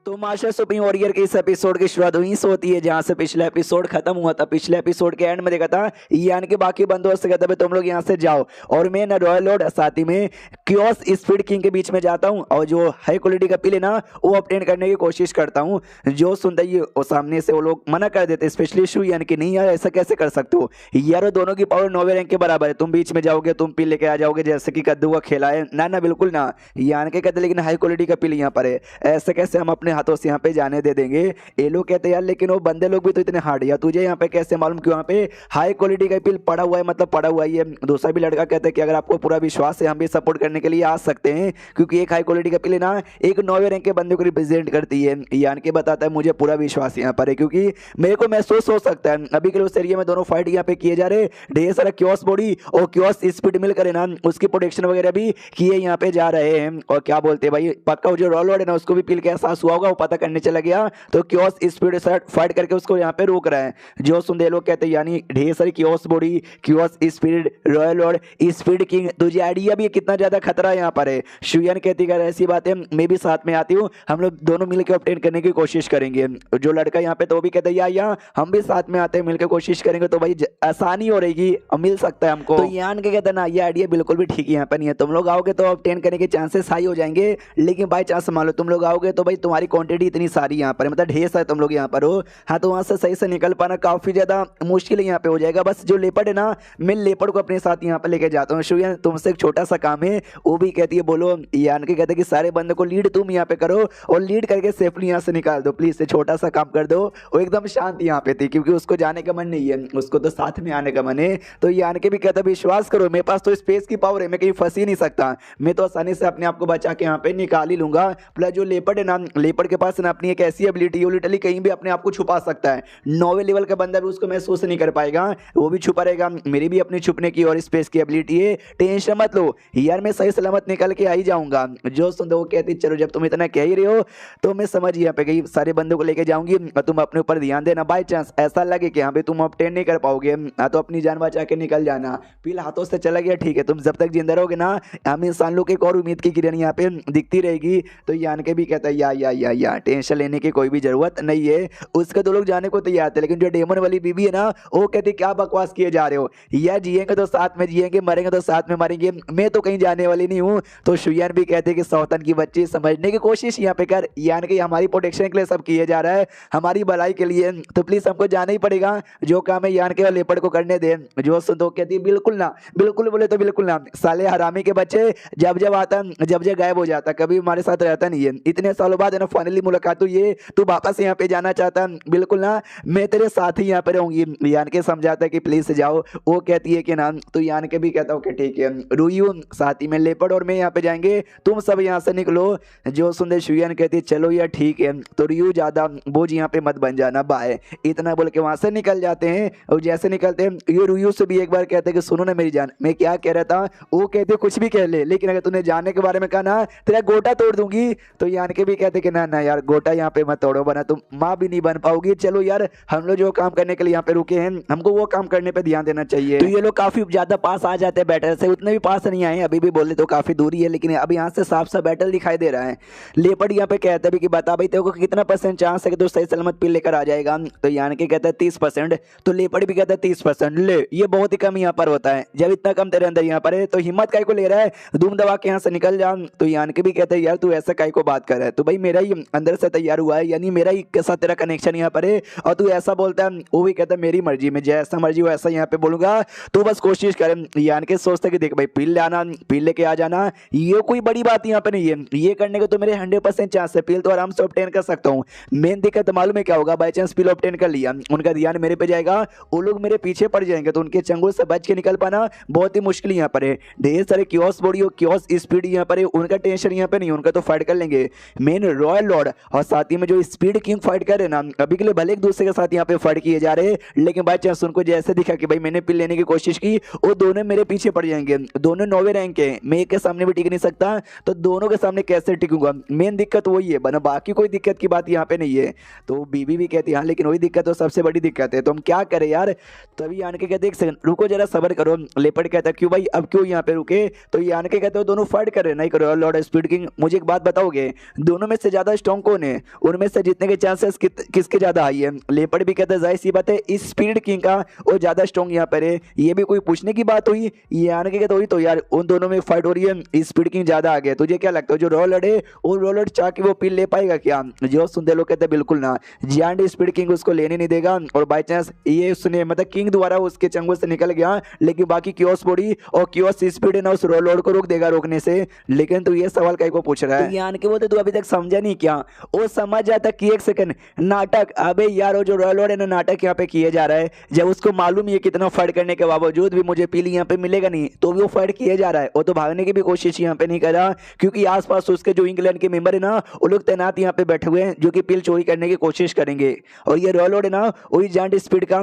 तो master supreme warrior के इस एपिसोड की शुरुआत वहीं से होती है जहां से पिछला एपिसोड खत्म हुआ था। पिछले एपिसोड के एंड में देखा था यान के बाकी बंदों से कहता है तुम लोग यहां से जाओ और मैं ना रॉयल लॉर्ड साथ ही में क्योस स्पीड किंग के बीच में जाता हूं और जो हाई क्वालिटी का पिल है ना वो ऑब्टेन करने की कोशिश करता हूं। जो सुनता ही वो सामने से वो लोग मना कर देते, स्पेशली शू यान कि नहीं यार ऐसा कैसे कर सकते हो यार, दोनों की पावर 9वें रैंक के बराबर है, तुम बीच में जाओगे तुम पिल लेके आ जाओगे जैसे कि कद्दू का खेला है ना। ना बिल्कुल ना, यान के कहते लेकिन हाई क्वालिटी का पिल यहाँ पर है, ऐसे कैसे हम अपने हाथों से यहाँ पे जाने दे देंगे। ये लोग कहते यार लेकिन वो बंदे लोग भी तो इतने हार्ड या तुझे यहाँ पे कैसे मालूम कि वहाँ पे हाई क्वालिटी का पिल पड़ा हुआ है, मतलब पड़ा हुआ ही है। दूसरा भी लड़का कहता है कि अगर आपको पूरा विश्वास है हम भी सपोर्ट करने के लिए आ सकते हैं, क्योंकि एक हाई क्वालिटी का पिल है ना एक 9वें रैंक के बंदे को रिप्रेजेंट करती है। यान के बताता है मुझे पूरा विश्वास यहाँ पर है क्योंकि मेरे को महसूस हो सकता है अभी के उस एरिया में दोनों फाइट यहाँ पे किए जा रहे, ढेर सारा क्योस बॉडी और क्योस स्पीड मिल करे ना उसकी प्रोटेक्शन वगैरह भी किए यहाँ पे जा रहे हैं। और क्या बोलते हैं भाई, पक्का जो रॉयल लॉर्ड है ना उसको भी पिल का एहसास हुआ होगा, वो पता करने चला गया तो क्योस स्पीड से फाइट करके उसको यहाँ पे रोक रहा है। जो सुनते लोग कहते हैं यानी ढेर सारी chaos body chaos speed royal Lord speed king, तुझे आइडिया भी कितना ज्यादा खतरा यहाँ पर है। शुयन कहती है ऐसी बात है मैं भी साथ में आती हूँ, हम लोग दोनों मिलकर ऑब्टेन करने की कोशिश करेंगे। जो लड़का यहाँ पे तो भी कहता है यार हम भी साथ में आते हैं मिलकर कोशिश करेंगे तो भाई आसानी हो रहेगी और मिल सकता है हमको। तो यान के कहते ना ये आइडिया बिल्कुल भी ठीक यहाँ पर नहीं है, तुम लोग आओगे तो ऑब्टेन करने के चांसेस हाई हो जाएंगे, लेकिन बाई चांस मान लो तुम लोग आओगे तो भाई तुम्हारी क्वांटिटी इतनी सारी यहाँ पर मतलब ढेर सारे तुम लोग यहाँ पर हो, हाँ तो वहां से सही से निकल पाना काफी ज्यादा मुश्किल यहाँ पे हो जाएगा। बस जो लेपर्ड है ना मैं लेपर्ड को अपने साथ यहाँ पे लेके जाता हूँ। शुयन तुमसे एक छोटा सा काम है, वो भी कहती है बोलो। यान के कहते कि सारे बंदों को लीड तुम यहाँ पे करो और लीड करके सेफली यहाँ से निकाल दो प्लीज, से छोटा सा काम कर दो। वो एकदम शांत यहाँ पे थी क्योंकि उसको जाने का मन नहीं है, उसको तो साथ में आने का मन है। तो यान के भी कहता विश्वास करो मेरे पास तो स्पेस की पावर है, मैं कहीं फंस ही नहीं सकता, मैं तो आसानी से अपने आप को बचा के यहाँ पे निकाल ही लूंगा। प्लस जो लेपर्ड है ना लेपर्ड के पास ना अपनी एक ऐसी एबिलिटी है, वो लिटरली कहीं भी अपने आप को छुपा सकता है। 9वें लेवल का बंदा भी उसको महसूस नहीं कर पाएगा, वो भी छुपा रहेगा। मेरी भी अपनी छुपने की और स्पेस की एबिलिटी है, टेंशन मत लो यार मैं सही सलामत निकल के आ ही जाऊंगा। जो सुनते वो कहती चलो जब तुम इतना कह ही रहे हो तो मैं समझ यहाँ पे गई, सारे बंदों को लेके जाऊंगी और तुम अपने ऊपर ध्यान देना, बाई चांस ऐसा लगे कि हाँ भाई तुम ऑब्टेन नहीं कर पाओगे तो अपनी जान बचा के निकल जाना। पिल हाथों से चला गया ठीक है, तुम जब तक जिंदा रहोगे ना हम इंसान लोग एक और उम्मीद की किरण यहाँ पे दिखती रहेगी। तो यान के भी कहता है या टेंशन लेने की कोई भी जरूरत नहीं है। उसके दो लोग जाने को तैयार थे, लेकिन जो डेमन वाली बीबी है ना वो कहती क्या बकवास किए जा रहे हो यार, जिएंगे तो साथ में जिएंगे मरेंगे तो साथ में मरेंगे, मैं तो कहीं जाने वाली नहीं हूँ। तो शुयन भी कहते कि सौतन की बच्ची समझने की कोशिश यहाँ पे कर, यान कि हमारी प्रोटेक्शन के लिए सब किए जा रहा है, हमारी भलाई के लिए, तो प्लीज हमको जाना ही पड़ेगा, जो काम है यान के लेपर्ड को करने दे। जो सुनो कहती बिल्कुल ना, बिल्कुल बोले तो बिल्कुल ना, साले हरामी के बच्चे जब जब आता जब जब गायब हो जाता, कभी हमारे साथ रहता नहीं है, इतने सालों बाद है ना फाइनली मुलाकात हुई है, तू वापस यहाँ पे जाना चाहता, बिल्कुल ना मैं तेरे साथ ही यहाँ पे रहूंगी। यान के समझाता है कि प्लीज जाओ, वो कहती है कि ना, तो यान के भी कहता ओके ठीक है, रुयू साथ ही में लेपर्ड और मैं यहाँ पे जाएंगे, तुम सब यहाँ से निकलो। जो सुंदर शुयन कहती है चलो यार ठीक है, तो रुयू ज्यादा बोझ यहाँ पे मत बन जाना, बाय, इतना बोल के वहां से निकल जाते हैं। और जैसे निकलते हैं ये रुयू से भी एक बार कहते हैं कि सुनो ना मेरी जान, मैं क्या कह रहा था, वो कहते कुछ भी कह ले लेकिन अगर तूने जाने के बारे में कहा ना तेरा गोटा तोड़ दूंगी। तो यान के भी कहते कि ना ना यार गोटा यहाँ पे मत तोड़ो बना तुम माँ भी नहीं बन पाओगी, चलो यार हम लोग जो काम करने के लिए यहाँ पे रुके हैं हमको वो काम करने पे ध्यान देना चाहिए। तो ये लोग काफी ज्यादा पास आ जाते हैं बैटल से, उतने भी पास नहीं आए अभी भी बोले तो काफी दूरी है, लेकिन अब यहाँ से साफ सा बैटल दिखाई दे रहा है। लेपर्ड यहाँ पे कहते भी कि बता भाई तेरे को कितना % चांस है कि तू सही सलामत पिल लेकर आ जाएगा। तो यान के कहता है 30%, तो लेपर्ड भी कहता है 30%, ले ये बहुत ही कम यहाँ पर होता है, जब इतना कम तेरे अंदर यहाँ पर है तो हिम्मत काय को ले रहा है, धूम दबा के यहाँ से निकल जा। तो यान के भी कहते हैं यार तू ऐसा काय को बात कर रहा है, तो भाई मेरा ही अंदर से तैयार हुआ है, यानी मेरा ही के साथ तेरा कनेक्शन यहाँ पर है और तू ऐसा बोलता है। वो भी कहता है मेरी मर्जी में जैसा मर्जी हो ऐसा यहाँ पे बोलूंगा, तो बस कोशिश करें। यान के सोचते कि देख भाई पिल लाना पिल लेके आ जाना ये कोई बड़ी बात यहाँ पे नहीं है, ये करने को तो मेरे 100% चांस है, पिल तो आराम से ऑब्टेन कर सकता हूँ। मेन दिक्कत मालूम है क्या होगा, बाई चांस पिल ऑब्टेन कर लिया उनका ध्यान मेरे पे जाएगा, वो लोग मेरे पीछे पड़ जाएंगे तो उनके चंगुल से बच के निकल पाना बहुत ही मुश्किल यहाँ पर है। ढेर सारे क्योस बॉडी और क्योस स्पीड यहाँ पर है, उनका टेंशन यहाँ पे नहीं, उनका तो फाइट कर लेंगे। मेन रॉयल लॉर्ड और साथ ही में जो स्पीड किंग फाइट कर रहे ना अभी के लिए भले एक दूसरे के साथ यहाँ पे फाइट किए जा रहे हैं, लेकिन बाई चांस उनको जैसे दिखा कि भाई मैंने पिल लेने की कोशिश की वो दोनों मेरे पीछे पड़ जाएंगे, दोनों 9वें रैंक के, मैं एक के सामने भी टिक नहीं सकता तो दोनों के सामने कैसे टिकूंगा। मेन दिक्कत वही है बना, बाकी कोई दिक्कत की बात यहाँ पे नहीं है। तो बीबी भी कहती है हाँ लेकिन वही दिक्कत तो सबसे बड़ी दिक्कत है, तो हम क्या करें यार। तभी आने के कहते एक सेकंड रुको जरा सबर करो। लेपर्ड कहता है क्यों भाई अब क्यों यहाँ पे रुके। तो ये आने के कहते हो दोनों फाइट कर रहे नहीं करो। लॉर्ड स्पीड किंग मुझे एक बात बताओगे, दोनों में से ज्यादा ज्यादा स्ट्रॉन्ग कौन है, उनमें से जीतने के चांसेस किसके ज्यादा हाई है। लेपर्ड भी कहता है जाहिर सी बात है इस स्पीड किंग का वो ज्यादा स्ट्रॉन्ग यहाँ पर है। ये भी कोई पूछने की बात हुई, ये आने के कहता हुई तो यार उन दोनों में फाइट हो रही है, स्पीड किंग ज्यादा आ गया। तुझे क्या लगता है जो रॉ लड़े वो रॉलर चाह के वो पिल ले पाएगा क्या। जो सुनते लोग कहते बिल्कुल ना, जायंट स्पीड किंग उसको लेने नहीं देगा। और बाई चांस ये उसने मतलब किंग द्वारा उसके चंगुल से निकल गया, लेकिन बाकी क्योस बॉडी और क्योस स्पीड है ना उस रॉ लॉर्ड को रोक देगा रोकने से। लेकिन तू ये सवाल कहीं को पूछ रहा है, तो यान के बोलते तू अभी तक समझा नहीं क्या। वो समझ जाता कि एक सेकंड नाटक, अबे यार वो जो रॉ लॉर्ड है ना नाटक यहाँ पे किए जा रहा है। जब उसको मालूम है कितना फाइट करने के बावजूद भी मुझे पीली यहाँ पे मिलेगा नहीं, तो भी वो फाइट किए जा रहा है। वो तो भागने की भी कोशिश यहाँ पे नहीं कर रहा, क्योंकि आसपास उसके जो इंग्लैंड के मेंबर है ना वो लोग तैनात यहाँ पे बैठे हुए हैं जो कि पिल चोरी करने की कोशिश करेंगे। और ये रॉ लॉर्ड है ना वही जायंट स्पीड का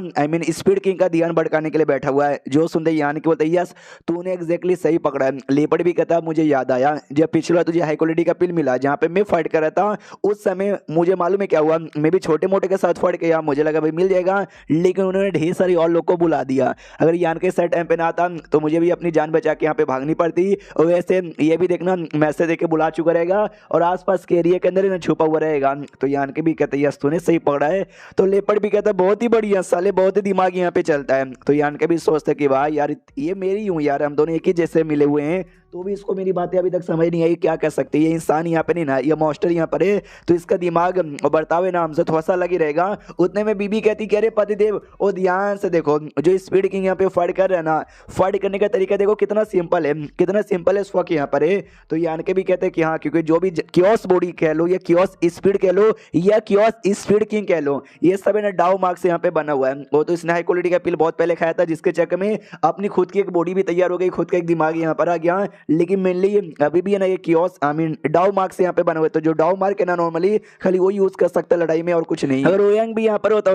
स्पीड किंग का ध्यान भटकाने के लिए बैठा हुआ है। जो सुनते यान की बोलते यस तूने एग्जैक्टली सही पकड़ा है। लेपर्ड भी कहता मुझे याद आया जब पिछला तुझे हाई क्वालिटी का पिल मिला जहाँ पे मैं फाइट कर रहा था, उस समय मुझे मालूम है क्या हुआ, मैं भी छोटे मोटे के साथ फाइट किया, मुझे लगा भाई मिल जाएगा, लेकिन उन्होंने ढेर सारी और लोग को बुला दिया। अगर यान के सेट टाइम पे ना आता तो मुझे भी अपनी जान बचा के यहाँ पे भागनी पड़ती। और वैसे ये भी देखना मैसेज देके बुला चुका रहेगा और आसपास के एरिया के अंदर ही ना छुपा हुआ रहेगा। तो यान के भी कहते यस तूने सही पकड़ा है। तो लेपर्ड भी कहता बहुत ही बढ़िया साले, बहुत ही दिमाग यहाँ पे चलता है। तो यान के भी सोचते कि वाह यार ये मेरी हूँ यार, हम दोनों एक ही जैसे मिले हुए हैं। तो भी इसको मेरी बातें अभी तक समझ नहीं आई, क्या कर सकते हैं। ये इंसान यहाँ पे नहीं ना, ये मॉन्स्टर यहाँ पर है, तो इसका दिमाग और बर्ताव है ना हमसे थोड़ा सा अलग ही रहेगा। उतने में बीबी कहती कि अरे पतिदेव ओ ध्यान से देखो जो स्पीड किंग यहाँ पे फाइट कर रहा है ना, फाइट करने का तरीका देखो कितना सिंपल है, कितना सिंपल है स्वक यहाँ पर है। तो यान के भी कहते हैं कि हाँ, क्योंकि जो भी क्योस बॉडी कह लो या क्योस स्पीड कह लो या क्योस स्पीड किंग कह लो, ये सब है ना डाउ मार्क से यहाँ पे बना हुआ है। वो तो इसने हाई क्वालिटी का पिल बहुत पहले खाया था, जिसके चक्कर में अपनी खुद की एक बॉडी भी तैयार हो गई, खुद का एक दिमाग यहाँ पर आ गया। लेकिन मेनली अभी भी है ना ये कियोस डाउ मार्क से यहाँ पे बने हुए, तो जो डाउ मार्क है ना नॉर्मली खाली वो यूज कर सकता है लड़ाई में और कुछ नहीं। अगर ओयंग भी यहाँ पर होता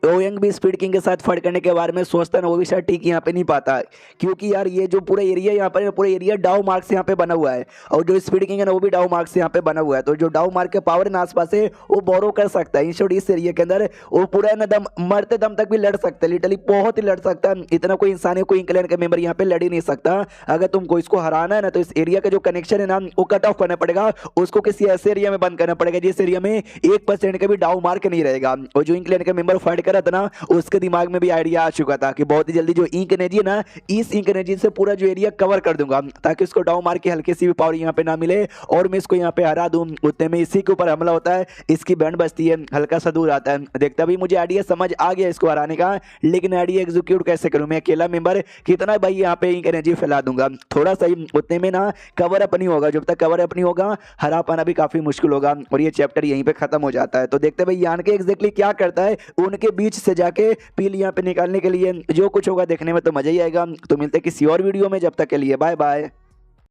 ओयंग भी स्पीड किंग के साथ फाइट करने के बारे में सोचता ना, वो भी शायद ठीक यहाँ पे नहीं पाता, क्योंकि यार ये जो पूरा एरिया यहाँ पर पूरा एरिया डाउ मार्क से यहाँ पे बना हुआ है और जो स्पीड किंग है ना वो भी डाउ मार्क से यहाँ पे बना हुआ है। तो जो डाउ मार्क के पावर ना आसपास है वो बोरो कर सकता है, इंस्टेड इस एरिया के अंदर वो पूरा ना दम मरते दम तक भी लड़ सकता है, लिटरली बहुत ही लड़ सकता है। इतना कोई इंसान है कोई इंग्लैंड का मेंबर यहाँ पे लड़ ही नहीं सकता। अगर तुमको इसको हराना है ना तो इस एरिया का जो कनेक्शन है ना वो कट ऑफ करना पड़ेगा, उसको किसी ऐसे एरिया में बंद करना पड़ेगा जिस एरिया में 1% का भी डाउ मार्क नहीं रहेगा। और जो इंग्लैंड का मेंबर फाइट कर रहा था ना उसके दिमाग में भी आइडिया आ चुका था कि बहुत ही जल्दी जो इंक एनर्जी है ना इस इंक एनर्जी से पूरा जो एरिया कवर कर दूंगा ताकि उसको डाउ मार्क की हल्की सी भी पावर यहाँ पे ना मिले और मैं इसको यहाँ पे हरा दूं। उतने में इसी के ऊपर हमला होता है, इसकी बैंड बजती है, हल्का सा दूर आता है। देखता भी मुझे आइडिया समझ आ गया इसको हराने का, लेकिन आइडिया एग्जीक्यूट कैसे करूं, मैं अकेला मेंबर कितना भाई यहाँ पे इंक एनर्जी फैला दूंगा, थोड़ा सा ही उतने में ना कवर अप नहीं होगा। जब तक कवर अप नहीं होगा हरा पाना भी काफी मुश्किल होगा और ये चैप्टर यहीं पे खत्म हो जाता है। तो देखते भाई यान के एग्जैक्टली क्या करता है उनके बीच से जाके पील यहाँ पे निकालने के लिए, जो कुछ होगा देखने में तो मजा ही आएगा। तो मिलते किसी और वीडियो में, जब तक के लिए बाय बाय।